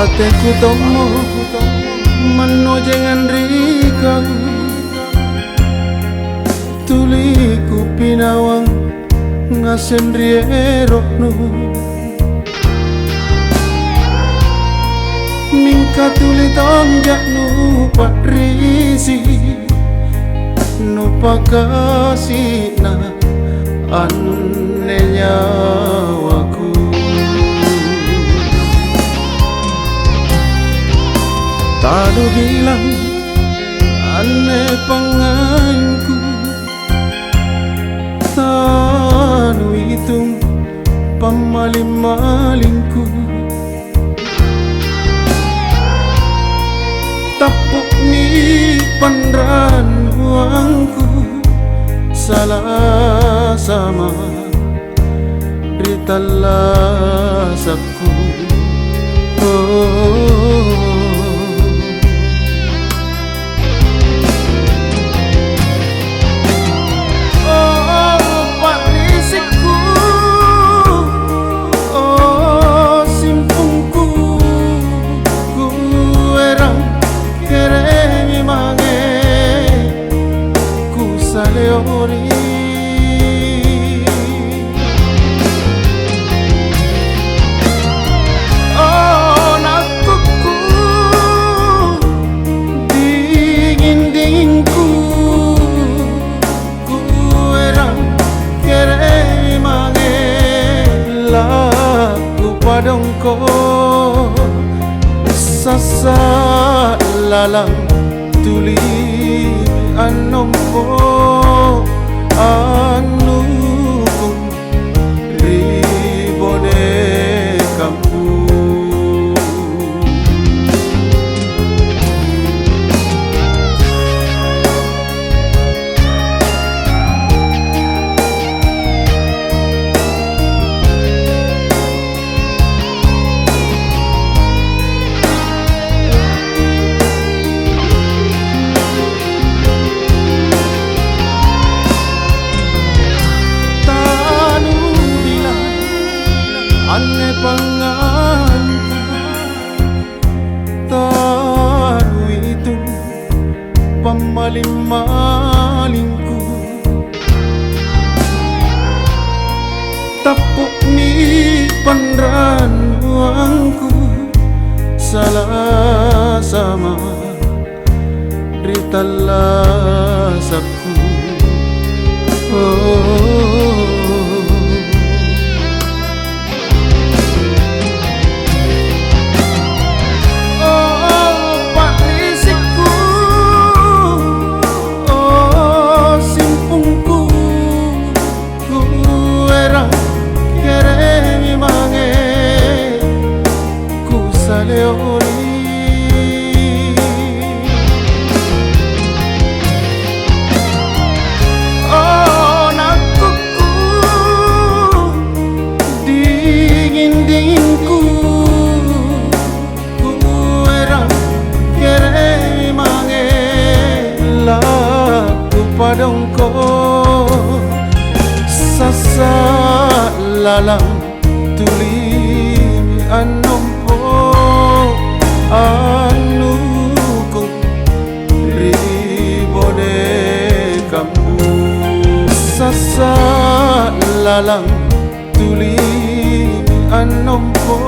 Ateku tomo manojengan rikang tuliku pinawang ngasen rieroknu mingka tuli tonjaknu patrisi nu pakasina ane nyawaku tadu bilang ane panganku tanu hitung pamaling-malingku tapuk ni pandran uangku salah sama ritalah sabku padongko sasa lalang tuli anompo anu ribone kampu ane panganku tanu itu pamaling-malingku tapuk ni pandran uangku salah sama ritalah sabku padongko sasa lalang tuli anompo anu kong ribone kampu sasa lalang tuli anompo